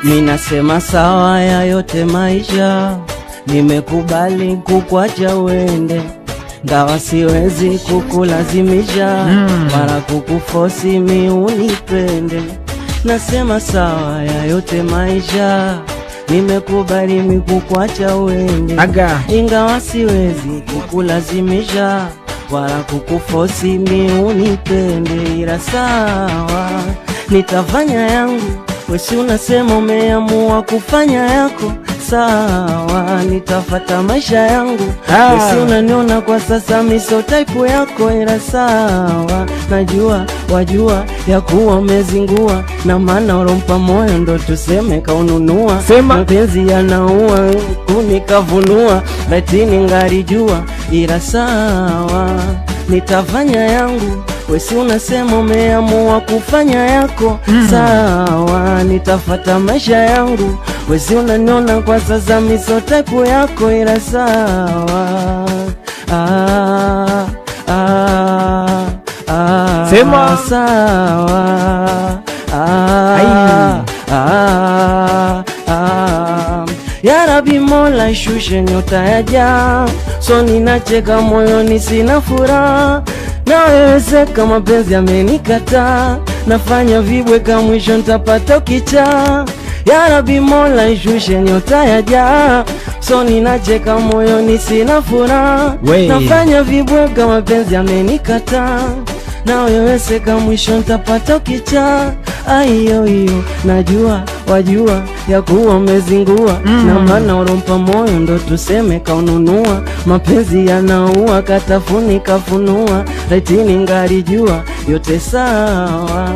Minasema sawa ya yote maisha, nimekubali kukwacha uende, ngawa siwezi kukulazimisha wala kukufosi mi unipende. Nasema sawa ya yote maisha, nimekubali mi kukwacha uende, ingawa siwezi kukulazimisha wala kukufosi mi unipende. Ila sawa, nitafanya yangu, wesi unasema umeamua kufanya yako. Sawa, nitafata maisha yangu, wesi unaniona kwa sasa miso type yako. Ila sawa, najua wajua ya kuwa umezingua, na maana ulompa moyo ndo tuseme kaununua. Mapenzi yanaua kunikavunua, lakini ngalijua. Ila sawa, nitafanya yangu, wesi unasema umeamua kufanya yako. Sawa, nitafata maisha yangu, wesi unaniona kwa sasa miso type yako. Ila sawa, sema sawa, ya Rabbi Mola ishushe nyota ya jaa, so ninacheka moyoni sina furaha, na wewe seka mapenzi amenikataa, nafanya vibweka mwisho nitapata ukichaa. Ya Rabbi Mola ishushe nyota ya jaa, so ninacheka moyoni sina furaha, nafanya vibweka mapenzi amenikataa, na wewe seka mwisho nitapata ukichaa. Aiyo iyo, najua wajua ya kuwa umezingua, na maana ulompa moyo ndo tuseme kaununua. Mapenzi yanaua katafuni kafunua, lakini ngalijua yote sawa.